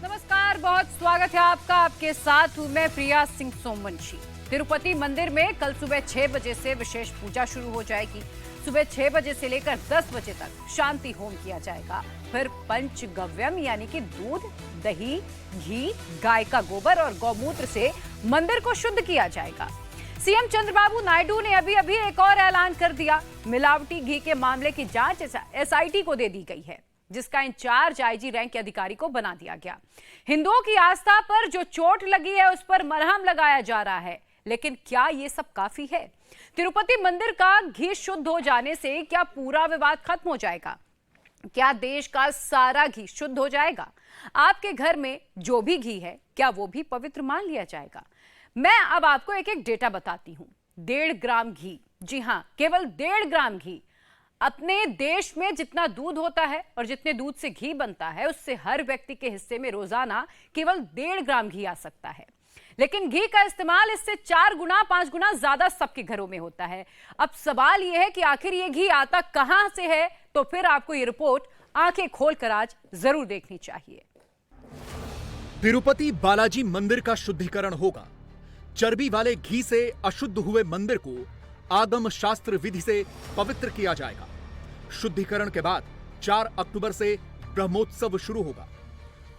नमस्कार, बहुत स्वागत है आपका। आपके साथ हूं मैं प्रिया सिंह सोमवंशी। तिरुपति मंदिर में कल सुबह 6 बजे से विशेष पूजा शुरू हो जाएगी। सुबह 6 बजे से लेकर 10 बजे तक शांति होम किया जाएगा। फिर पंचगव्यम यानी कि दूध, दही, घी, गाय का गोबर और गौमूत्र से मंदिर को शुद्ध किया जाएगा। सीएम चंद्रबाबू नायडू ने अभी अभी एक और ऐलान कर दिया। मिलावटी घी के मामले की जांच एसआईटी को दे दी गई है, जिसका इंचार्ज आईजी रैंक के अधिकारी को बना दिया गया। हिंदुओं की आस्था पर जो चोट लगी है उस पर मरहम लगाया जा रहा है, लेकिन क्या ये सब काफी है? तिरुपति मंदिर का घी शुद्ध हो जाने से क्या पूरा विवाद खत्म हो जाएगा? क्या देश का सारा घी शुद्ध हो जाएगा? आपके घर में जो भी घी है, क्या वो भी पवित्र मान लिया जाएगा? मैं अब आपको एक एक डेटा बताती हूं। 1.5 ग्राम घी, जी हां, केवल 1.5 ग्राम घी। अपने देश में जितना दूध होता है और जितने दूध से घी बनता है, उससे हर व्यक्ति के हिस्से में रोजाना केवल 1.5 ग्राम घी आ सकता है। लेकिन घी का इस्तेमाल इससे 4 गुना 5 गुना ज्यादा सबके घरों में होता है। अब सवाल यह है कि आखिर ये घी आता कहां से है? तो फिर आपको ये रिपोर्ट आंखें खोलकर आज जरूर देखनी चाहिए। तिरुपति बालाजी मंदिर का शुद्धिकरण होगा। चर्बी वाले घी से अशुद्ध हुए मंदिर को आगम शास्त्र विधि से पवित्र किया जाएगा। शुद्धिकरण के बाद 4 अक्टूबर से ब्रह्मोत्सव शुरू होगा।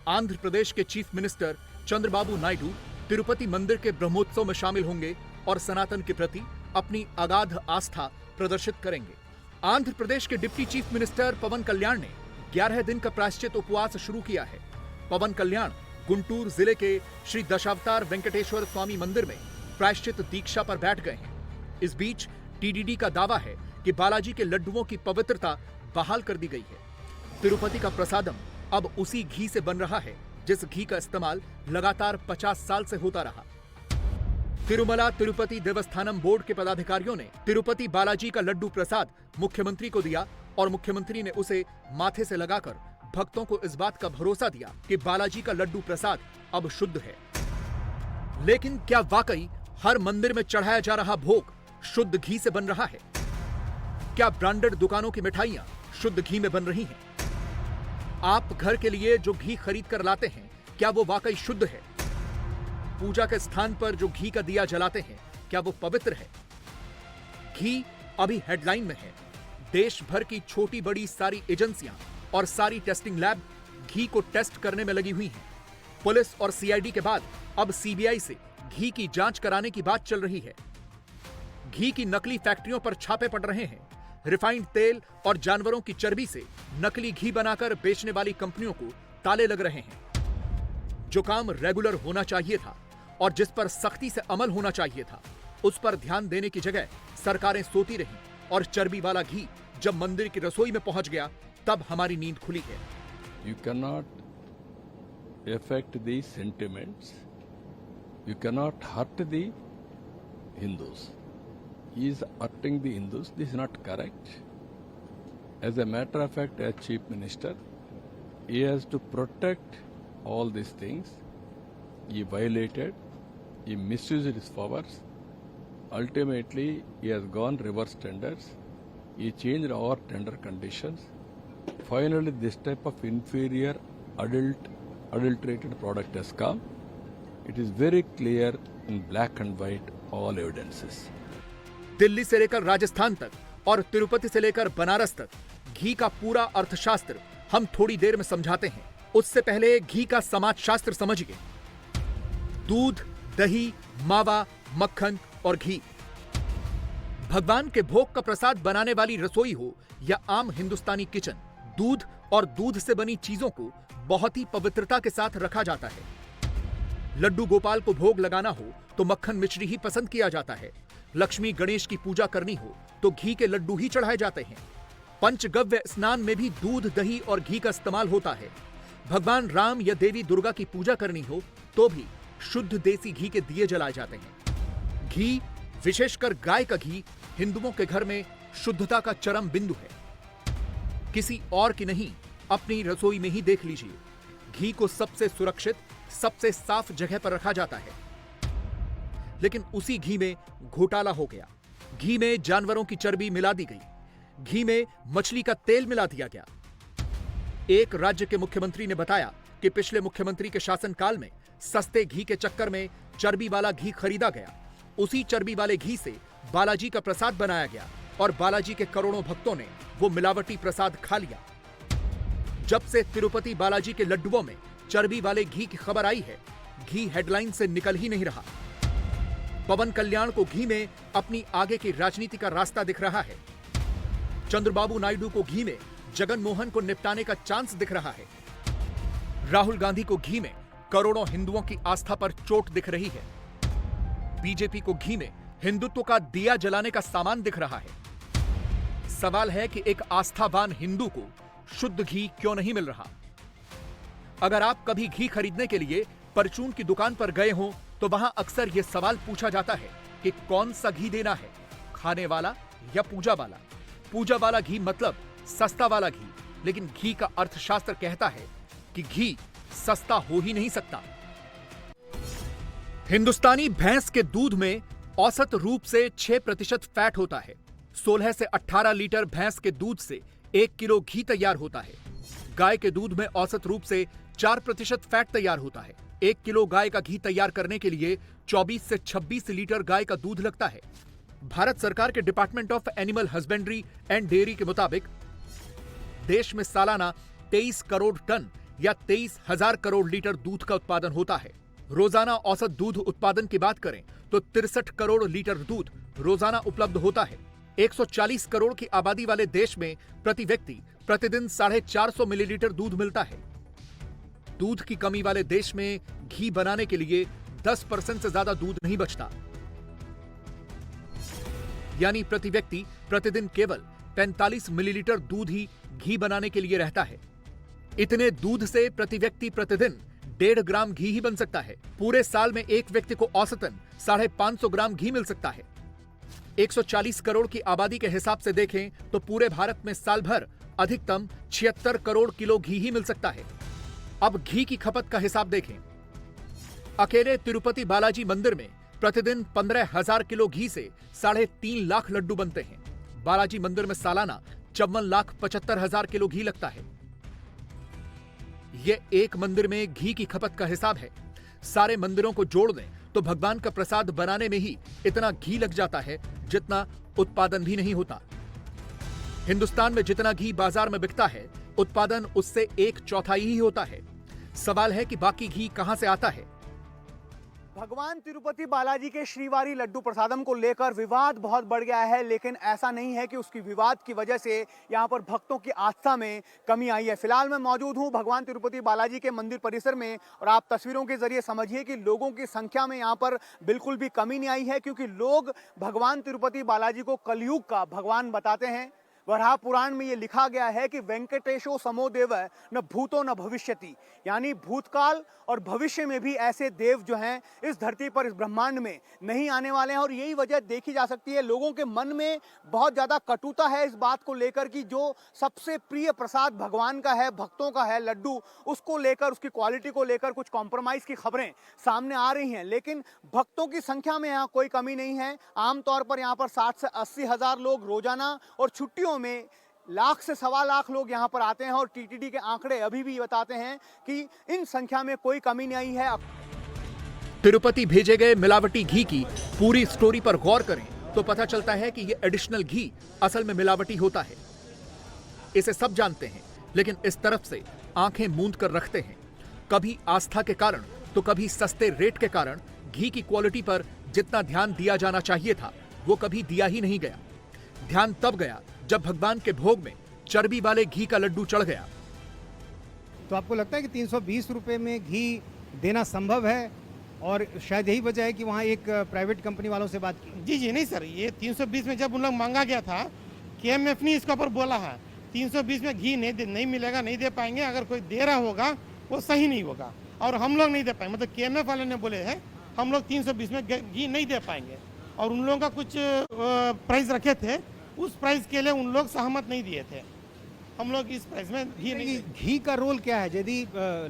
आंध्र प्रदेश के चीफ मिनिस्टर चंद्रबाबू नायडू तिरुपति मंदिर के ब्रह्मोत्सव में शामिल होंगे और सनातन के प्रति अपनी अगाध आस्था प्रदर्शित करेंगे। आंध्र प्रदेश के डिप्टी चीफ मिनिस्टर पवन कल्याण ने 11 दिन का प्रायश्चित उपवास शुरू किया है। पवन कल्याण गुंटूर जिले के श्री दशावतार वेंकटेश्वर स्वामी मंदिर में प्रायश्चित दीक्षा पर बैठ गए हैं। इस बीच टीडीडी का दावा है कि बालाजी के लड्डुओं की पवित्रता बहाल कर दी गई है। तिरुपति का प्रसादम अब उसी घी से बन रहा है जिस घी का इस्तेमाल लगातार 50 साल से होता रहा। तिरुमला तिरुपति देवस्थानम बोर्ड के पदाधिकारियों ने तिरुपति बालाजी का लड्डू प्रसाद मुख्यमंत्री को दिया और मुख्यमंत्री ने उसे माथे से लगाकर भक्तों को इस बात का भरोसा दिया कि बालाजी का लड्डू प्रसाद अब शुद्ध है। लेकिन क्या वाकई हर मंदिर में चढ़ाया जा रहा भोग शुद्ध घी से बन रहा है? क्या ब्रांडेड दुकानों की मिठाइयां शुद्ध घी में बन रही हैं? आप घर के लिए जो घी खरीद कर लाते हैं, क्या वो वाकई शुद्ध है? पूजा के स्थान पर जो घी का दिया जलाते हैं, क्या वो पवित्र है? घी अभी हेडलाइन में है। देश भर की छोटी बड़ी सारी एजेंसियां और सारी टेस्टिंग लैब घी को टेस्ट करने में लगी हुई हैं। पुलिस और सीआईडी के बाद अब सीबीआई से घी की जांच कराने की बात चल रही है। घी की नकली फैक्ट्रियों पर छापे पड़ रहे हैं। रिफाइंड तेल और जानवरों की चर्बी से नकली घी बनाकर बेचने वाली कंपनियों को ताले लग रहे हैं। जो काम रेगुलर होना चाहिए था और जिस पर सख्ती से अमल होना चाहिए था, उस पर ध्यान देने की जगह सरकारें सोती रहीं और चर्बी वाला घी जब मंदिर की रसोई में पहुंच गया, तब हमारी नींद खुली है। You cannot affect the sentiments. You cannot hurt the Hindus. He is hurting the Hindus. This is not correct. As a matter of fact, as Chief Minister, he has to protect all these things. He violated, he misused his powers. Ultimately, he has gone reverse tenders. He changed our tender conditions. Finally, this type of inferior, adulterated product has come. It is very clear in black and white, all evidences. Delhi से लेकर राजस्थान तक और तिरुपति से लेकर बनारस तक घी का पूरा अर्थशास्त्र हम थोड़ी देर में समझाते हैं। उससे पहले घी का समाजशास्त्र समझिए। दूध, दही, मावा, मक्खन और घी। भगवान के भोग का प्रसाद बनाने वाली रसोई हो या आम हिंदुस्तानी किचन, दूध और दूध से बनी चीजों को बहुत ही पवित्रता के साथ रखा जाता है। लड्डू गोपाल को भोग लगाना हो तो मक्खन मिश्री ही पसंद किया जाता है। लक्ष्मी गणेश की पूजा करनी हो तो घी के लड्डू ही चढ़ाए जाते हैं। पंचगव्य स्नान में भी दूध, दही और घी का इस्तेमाल होता है। भगवान राम या देवी दुर्गा की पूजा करनी हो तो भी शुद्ध देसी घी के दिए जलाए जाते हैं। घी, विशेषकर गाय का घी, हिंदुओं के घर में शुद्धता का चरम बिंदु है। किसी और की नहीं, अपनी रसोई में ही देख लीजिए। घी को सबसे सुरक्षित, सबसे साफ जगह पर रखा जाता है। लेकिन उसी घी में घोटाला हो गया। घी में जानवरों की चर्बी मिला दी गई। घी में मछली का तेल मिला दिया गया। एक राज्य के मुख्यमंत्री ने बताया कि पिछले मुख्यमंत्री के शासनकाल में सस्ते घी के चक्कर में चर्बी वाला घी खरीदा गया। उसी चर्बी वाले घी से बालाजी का प्रसाद बनाया गया और बालाजी के करोड़ों भक्तों ने वो मिलावटी प्रसाद खा लिया। जब से तिरुपति बालाजी के लड्डुओं में चर्बी वाले घी की खबर आई है, घी हेडलाइन से निकल ही नहीं रहा। पवन कल्याण को घी में अपनी आगे की राजनीति का रास्ता दिख रहा है। चंद्रबाबू नायडू को घी में जगन मोहन को निपटाने का चांस दिख रहा है। राहुल गांधी को घी में करोड़ों हिंदुओं की आस्था पर चोट दिख रही है। बीजेपी को घी में हिंदुत्व का दिया जलाने का सामान दिख रहा है। सवाल है कि एक आस्थावान हिंदू को शुद्ध घी क्यों नहीं मिल रहा? अगर आप कभी घी खरीदने के लिए परचून की दुकान पर गए हों तो वहां अक्सर यह सवाल पूछा जाता है कि कौन सा घी देना है, खाने वाला या पूजा वाला। पूजा वाला घी मतलब सस्ता वाला घी, लेकिन घी का अर्थशास्त्र कहता है कि घी सस्ता हो ही नहीं सकता। हिंदुस्तानी भैंस के दूध में औसत रूप से 6% फैट होता है। 16 से 18 लीटर भैंस के दूध से 1 किलो घी तैयार होता है। गाय के दूध में औसत रूप से 4% फैट तैयार होता है। 1 किलो गाय का घी तैयार करने के लिए 24 से 26 लीटर गाय का दूध लगता है। भारत सरकार के department of animal husbandry and dairy के मुताबिक देश में सालाना 23 करोड़ टन या 23,000 करोड़ लीटर दूध का उत्पादन होता है। रोजाना औसत दूध उत्पादन की बात करें तो 63 करोड़ लीटर दूध रोजाना उपलब्ध होता है। 140 करोड़ की आबादी वाले देश में प्रति व्यक्ति प्रतिदिन 450 मिलीलीटर दूध मिलता है। दूध की कमी वाले देश में घी बनाने के लिए 10% से ज्यादा दूध नहीं बचता, यानी प्रति व्यक्ति प्रतिदिन केवल 45 मिलीलीटर दूध ही घी बनाने के लिए रहता है। इतने दूध से प्रति व्यक्ति प्रतिदिन 1.5 ग्राम घी ही बन सकता है। पूरे साल में एक व्यक्ति को औसतन 550 ग्राम घी मिल सकता है। 140 करोड़ की आबादी के हिसाब से देखें तो पूरे भारत में साल भर अधिकतम 76 करोड़ किलो घी ही मिल सकता है। अब घी की खपत का हिसाब देखें। अकेले तिरुपति बालाजी मंदिर में प्रतिदिन 15,000 किलो घी से 3.5 लाख लड्डू बनते हैं। बालाजी मंदिर में सालाना 54,75,000 किलो घी लगता है। यह एक मंदिर में घी की खपत का हिसाब है। सारे मंदिरों को जोड़ दें तो भगवान का प्रसाद बनाने में ही इतना घी लग जाता है जितना उत्पादन भी नहीं होता। हिंदुस्तान में जितना घी बाजार में बिकता है, उत्पादन उससे 1/4 ही होता है। सवाल है कि बाकी घी कहां से आता है? भगवान तिरुपति बालाजी के श्रीवारी लड्डू प्रसादम को लेकर विवाद बहुत बढ़ गया है, लेकिन ऐसा नहीं है कि उसकी विवाद की वजह से यहाँ पर भक्तों की आस्था में कमी आई है। फिलहाल मैं मौजूद हूँ भगवान तिरुपति बालाजी के मंदिर परिसर में और आप तस्वीरों के जरिए समझिए कि लोगों की संख्या में यहाँ पर बिल्कुल भी कमी नहीं आई है, क्योंकि लोग भगवान तिरुपति बालाजी को कलयुग का भगवान बताते हैं। वराह पुराण में ये लिखा गया है कि वेंकटेशो समो देव न भूतो न भविष्यति, यानी भूतकाल और भविष्य में भी ऐसे देव जो हैं इस धरती पर, इस ब्रह्मांड में नहीं आने वाले हैं। और यही वजह देखी जा सकती है, लोगों के मन में बहुत ज़्यादा कटुता है इस बात को लेकर कि जो सबसे प्रिय प्रसाद भगवान का है, भक्तों का है, लड्डू, उसको लेकर, उसकी क्वालिटी को लेकर कुछ कॉम्प्रोमाइज़ की खबरें सामने आ रही हैं। लेकिन भक्तों की संख्या में यहाँ कोई कमी नहीं है। आमतौर पर यहाँ पर 60 से 80 हज़ार लोग रोजाना और छुट्टियों में 1 लाख से 1.25 लाख लोग यहाँ पर आते हैं। और टीटीडी के आंकड़े अभी भी बताते हैं कि इन संख्या में कोई कमी नहीं आई है। तिरुपति भेजे गए मिलावटी घी की पूरी स्टोरी पर गौर करें तो पता चलता है कि यह एडिशनल घी असल में मिलावटी होता है। इसे सब जानते हैं, लेकिन इस तरफ से आंखें मूंद कर रखते हैं। कभी आस्था के कारण तो कभी सस्ते रेट के कारण घी की क्वालिटी पर जितना ध्यान दिया जाना चाहिए था वो कभी दिया ही नहीं गया। ध्यान तब गया जब भगवान के भोग में चर्बी वाले घी का लड्डू चढ़ गया। तो आपको लगता है कि 320 रुपए में घी देना संभव है? और शायद यही वजह है कि वहाँ एक प्राइवेट कंपनी वालों से बात की। जी नहीं सर, ये 320 में जब उन लोग मांगा गया था, KMF ने इसके ऊपर बोला है 320 में घी नहीं मिलेगा, नहीं दे पाएंगे। अगर कोई दे रहा होगा वो सही नहीं होगा और हम लोग नहीं दे पाएंगे। मतलब KMF वाले ने बोले हैं हम लोग 320 में घी नहीं दे पाएंगे। और उन लोगों का कुछ प्राइस रखे थे, उस प्राइस के लिए उन लोग सहमत नहीं दिए थे। हम लोग इस प्राइस में घी नहीं। घी का रोल क्या है? यदि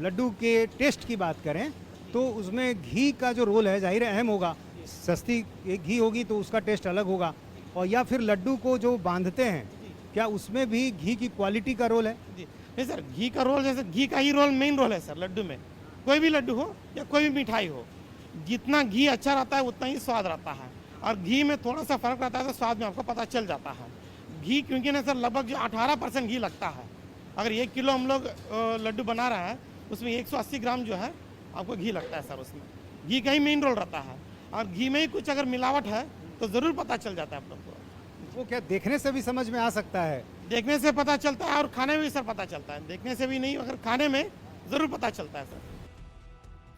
लड्डू के टेस्ट की बात करें तो उसमें घी का जो रोल है जाहिर अहम होगा। सस्ती घी होगी तो उसका टेस्ट अलग होगा। और या फिर लड्डू को जो बांधते हैं, क्या उसमें भी घी की क्वालिटी का रोल है? नहीं सर, घी का रोल जैसे घी का ही रोल मेन रोल है सर लड्डू में। कोई भी लड्डू हो या कोई भी मिठाई हो, जितना घी अच्छा रहता है उतना ही स्वाद रहता है। और घी में थोड़ा सा फर्क रहता है तो स्वाद में आपको पता चल जाता है। घी क्योंकि ना सर लगभग जो 18% घी लगता है। अगर 1 किलो हम लोग लड्डू बना रहे हैं उसमें 180 ग्राम जो है आपको घी लगता है सर। उसमें घी का ही मेन रोल रहता है। और घी में ही कुछ अगर मिलावट है तो ज़रूर पता चल जाता है आप लोग को। वो क्या देखने से भी समझ में आ सकता है? देखने से पता चलता है और खाने में भी सर पता चलता है। देखने से भी नहीं, अगर खाने में ज़रूर पता चलता है सर।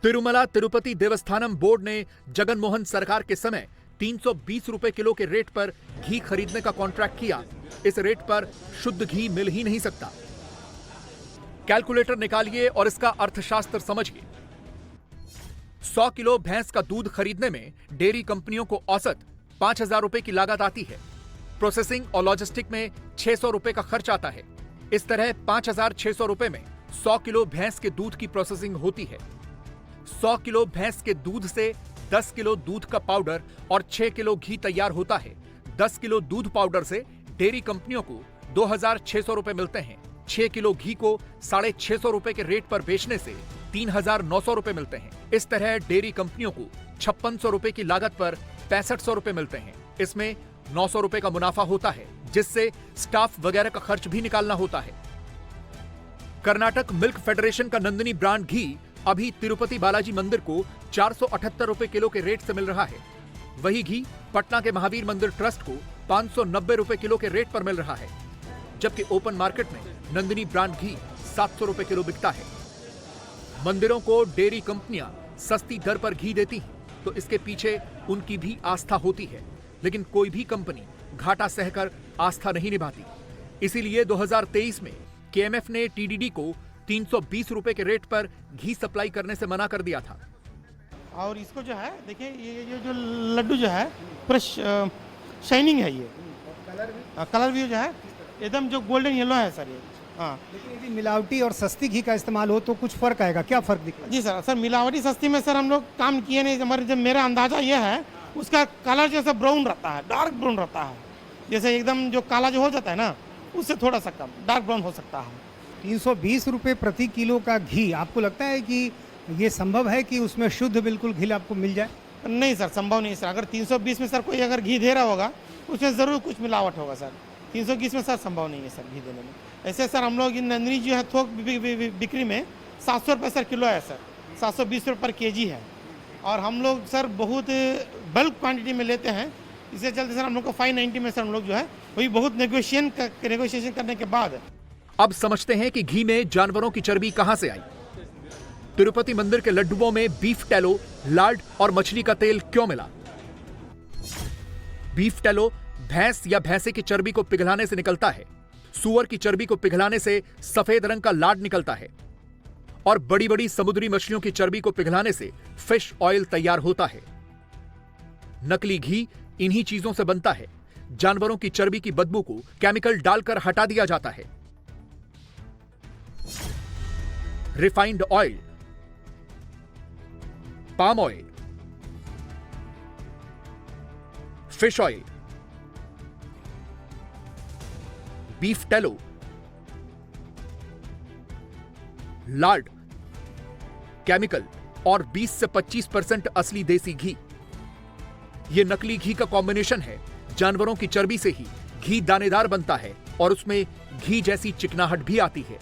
तिरुमला तिरुपति देवस्थानम बोर्ड ने जगन मोहन सरकार के समय 320 रुपए किलो के रेट पर घी खरीदने का कॉन्ट्रैक्ट किया। इस रेट पर शुद्ध घी मिल ही नहीं सकता। कैलकुलेटर निकालिए और इसका अर्थशास्त्र समझिए। 100 किलो भैंस का दूध खरीदने में डेयरी कंपनियों को औसत 5,000 रुपए की लागत आती है। प्रोसेसिंग और लॉजिस्टिक में 600 रुपए का खर्च आता है। इस तरह 5,600 रुपए में 100 किलो भैंस के दूध की प्रोसेसिंग होती है। 100 किलो भैंस के दूध से 10 किलो दूध का पाउडर और 6 किलो घी तैयार होता है। 10 किलो दूध पाउडर से डेयरी कंपनियों को 2,600 रुपए मिलते हैं। 6 किलो घी को 650 रुपए के रेट पर बेचने से 3,900 रुपए मिलते हैं। इस तरह डेयरी कंपनियों को 5,600 रुपए की लागत पर 6,500 रुपए मिलते हैं। इसमें 900 रुपए का मुनाफा होता है, जिससे स्टाफ वगैरह का खर्च भी निकालना होता है। कर्नाटक मिल्क फेडरेशन का नंदिनी ब्रांड घी अभी तिरुपति बालाजी मंदिर को 478 रुपए किलो के रेट से मिल रहा है। वही घी पटना के महावीर मंदिर ट्रस्ट को 590 रुपए किलो के रेट पर मिल रहा है, जबकि ओपन मार्केट में नंदिनी ब्रांड घी 700 रुपए किलो बिकता है। मंदिरों को डेयरी कंपनियां सस्ती दर पर घी देती हैं, तो इसके पीछे उनकी भी आस्था होती है, लेकिन कोई भी कंपनी घाटा सहकर आस्था नहीं निभाती। इसीलिए 2023 में केएमएफ ने टीडीडी को 320 रुपए के रेट पर घी सप्लाई करने से मना कर दिया था। और इसको जो है देखिए, ये जो लड्डू जो है पूरा शाइनिंग है। ये कलर भी जो है एकदम जो गोल्डन येलो है सर ये। हाँ, लेकिन यदि मिलावटी और सस्ती घी का इस्तेमाल हो तो कुछ फर्क आएगा? क्या फर्क दिखेगा? जी सर मिलावटी सस्ती में सर हम लोग काम किए नहीं। हमारे जब मेरा अंदाजा ये है, उसका कलर जैसा ब्राउन रहता है, डार्क ब्राउन रहता है। जैसे एकदम जो काला जो हो जाता है ना, उससे थोड़ा सा कम डार्क ब्राउन हो सकता है। 320 रुपए प्रति किलो का घी, आपको लगता है कि ये संभव है कि उसमें शुद्ध बिल्कुल घी आपको मिल जाए? नहीं सर, संभव नहीं सर। अगर 320 में सर कोई अगर घी दे रहा होगा उसमें ज़रूर कुछ मिलावट होगा सर। 320 में सर संभव नहीं है सर घी देने में। ऐसे सर हम लोग इन नंदिनी जो है थोक बिक्री में 700 रुपये सर किलो है सर, 720 रुपये पर केजी है। और हम लोग सर बहुत बल्क क्वांटिटी में लेते हैं, इससे चलते सर हम लोग को 590 में सर हम लोग जो है वही बहुत नेगोशिएशन करने के बाद। अब समझते हैं कि घी में जानवरों की चर्बी कहां से आई। तिरुपति मंदिर के लड्डुओं में बीफ टैलो, लार्ड और मछली का तेल क्यों मिला? बीफ टैलो भैंस या भैंसे की चर्बी को पिघलाने से निकलता है। सूअर की चर्बी को पिघलाने से सफेद रंग का लार्ड निकलता है, और बड़ी बड़ी समुद्री मछलियों की चर्बी को पिघलाने से फिश ऑयल तैयार होता है। नकली घी इन्हीं चीजों से बनता है। जानवरों की चर्बी की बदबू को केमिकल डालकर हटा दिया जाता है। Refined oil, palm oil, fish oil, beef tallow, Lord, chemical और 20 से 25% असली देसी घी। यह नकली घी का कॉम्बिनेशन है। जानवरों की चर्बी से ही घी दानेदार बनता है और उसमें घी जैसी चिकनाहट भी आती है।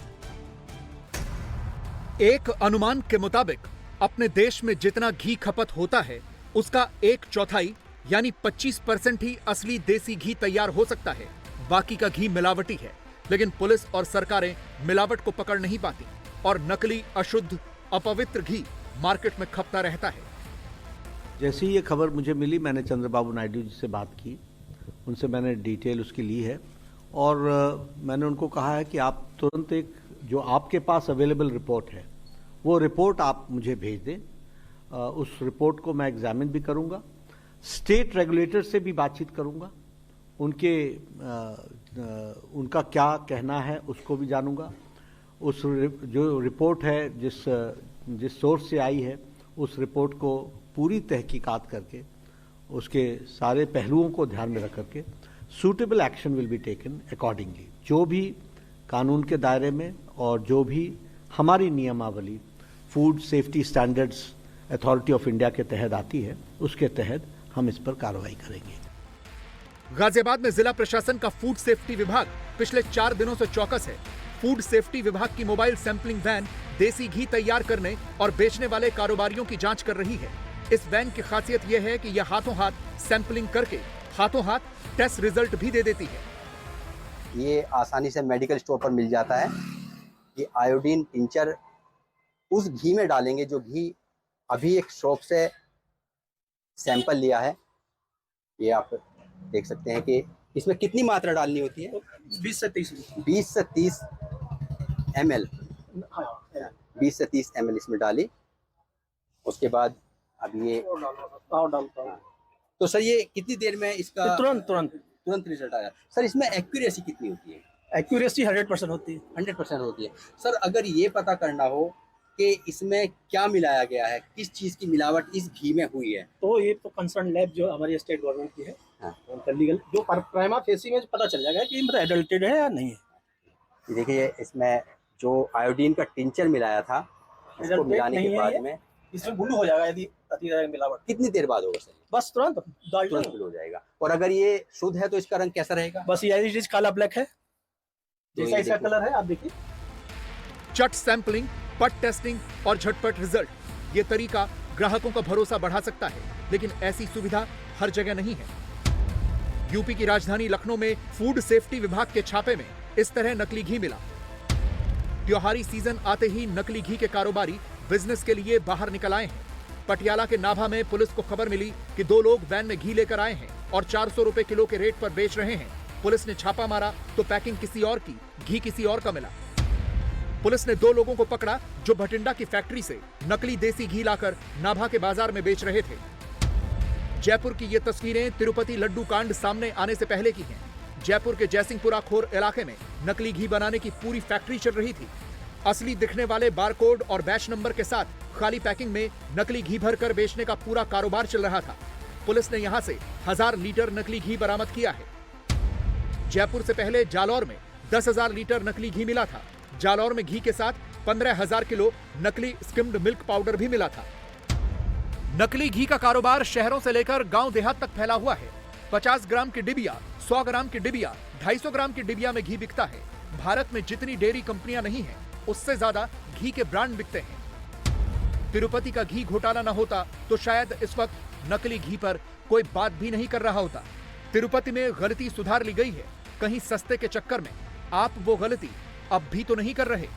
एक अनुमान के मुताबिक अपने देश में जितना घी खपत होता है, उसका 1/4 यानी 25% ही असली देसी घी तैयार हो सकता है। बाकी का घी मिलावटी है, लेकिन पुलिस और सरकारें मिलावट को पकड़ नहीं पाती और नकली, अशुद्ध, अपवित्र घी मार्केट में खपता रहता है। जैसे ही ये खबर मुझे मिली, मैंने चंद्रबाबू नायडू जी से बात की, उनसे मैंने डिटेल उसकी ली है और मैंने उनको कहा है कि आप तुरंत एक जो आपके पास अवेलेबल रिपोर्ट है, वो रिपोर्ट आप मुझे भेज दें। उस रिपोर्ट को मैं एग्जामिन भी करूंगा, स्टेट रेगुलेटर से भी बातचीत करूंगा, उनका क्या कहना है उसको भी जानूंगा। उस जो रिपोर्ट है जिस सोर्स से आई है, उस रिपोर्ट को पूरी तहकीकात करके उसके सारे पहलुओं को ध्यान में रख करके suitable action will be taken accordingly. जो भी कानून के दायरे में और जो भी हमारी नियमावली food safety standards authority of India के तहत आती है, उसके तहत हम इस पर कार्रवाई करेंगे। गाजियाबाद में जिला प्रशासन का फूड सेफ्टी विभाग पिछले 4 दिनों से चौकस है। फूड सेफ्टी विभाग की मोबाइल सैंपलिंग वैन देसी घी तैयार करने और बेचने वाले कारोबारियों की जांच कर रही है। इस वैन की खासियत यह है कि यह हाथों हाथ सैंपलिंग करके हाथों हाथ टेस्ट रिजल्ट भी दे देती है। ये आसानी से मेडिकल स्टोर पर मिल जाता है। ये आयोडीन टिंचर उस घी में डालेंगे जो घी अभी एक शॉप से सैंपल लिया है। ये आप देख सकते हैं कि इसमें कितनी मात्रा डालनी होती है? 20 से 30 ml। 20 से 30 ml इसमें डाली। उसके बाद अब ये तो सर ये कितनी देर में इसका तुरंत रिजल्ट आया? सर इसमें एक्यूरेसी कितनी होती है? एक्यूरेसी 100% होती है। 100% होती है। सर अगर ये पता करना हो कि इसमें क्या मिलाया गया है, किस चीज़ की मिलावट इस घी में हुई है, तो ये तो कंसर्न लैब जो हमारी स्टेट गवर्नमेंट की है, हाँ। लीगल जो प्राइमा फेसी में पता चल जाएगा कि मतलब एडल्टेड है या नहीं है। देखिए इसमें जो आयोडीन का टिंचर मिलाया था इसको मिलाने के बाद में इसमें ब्लू हो जाएगा यदि अति मिलावट। कितनी देर बाद होगा सर? बस तुरंत ब्लू हो जाएगा। और अगर ये शुद्ध है तो इसका रंग कैसा रहेगा? बस ये काला ब्लैक है, जैसा इसका कलर है आप देखिए। चट सैंपलिंग, पट टेस्टिंग और झटपट रिजल्ट, ये तरीका ग्राहकों का भरोसा बढ़ा सकता है, लेकिन ऐसी सुविधा हर जगह नहीं है। यूपी की राजधानी लखनऊ में फूड सेफ्टी विभाग के छापे में इस तरह नकली घी मिला। त्योहारी सीजन आते ही नकली घी के कारोबारी बिजनेस के लिए बाहर निकल आए हैं। पटियाला के नाभा में पुलिस को खबर मिली कि 2 लोग वैन में घी लेकर आए हैं और 400 रुपए किलो के रेट पर बेच रहे हैं। पुलिस ने छापा मारा तो पैकिंग किसी और की, घी किसी और का मिला। पुलिस ने 2 लोगों को पकड़ा जो भटिंडा की फैक्ट्री से नकली देसी घी लाकर नाभा के बाजार में बेच रहे थे। जयपुर की ये तस्वीरें तिरुपति लड्डू कांड सामने आने से पहले की हैं। जयपुर के जयसिंहपुरा खोर इलाके में नकली घी बनाने की पूरी फैक्ट्री चल रही थी। असली दिखने वाले बारकोड और बैच नंबर के साथ खाली पैकिंग में नकली घी भरकर बेचने का पूरा कारोबार चल रहा था। पुलिस ने यहां से 1000 लीटर नकली घी बरामद किया है। जयपुर से पहले जालौर में 10,000 लीटर नकली घी मिला था। जालौर में घी के साथ 15,000 किलो नकली स्किम्ड मिल्क पाउडर भी मिला था। नकली घी का कारोबार शहरों से लेकर गांव देहात तक फैला हुआ है। 50 ग्राम की डिबिया, 100 ग्राम की डिबिया, 250 ग्राम की डिबिया में घी बिकता है। भारत में जितनी डेयरी कंपनियां नहीं हैं, उससे ज्यादा घी के ब्रांड बिकते हैं। तिरुपति का घी घोटाला न होता तो शायद इस वक्त नकली घी पर कोई बात भी नहीं कर रहा होता। तिरुपति में गलती सुधार ली गई है, कहीं सस्ते के चक्कर में आप वो गलती अब भी तो नहीं कर रहे।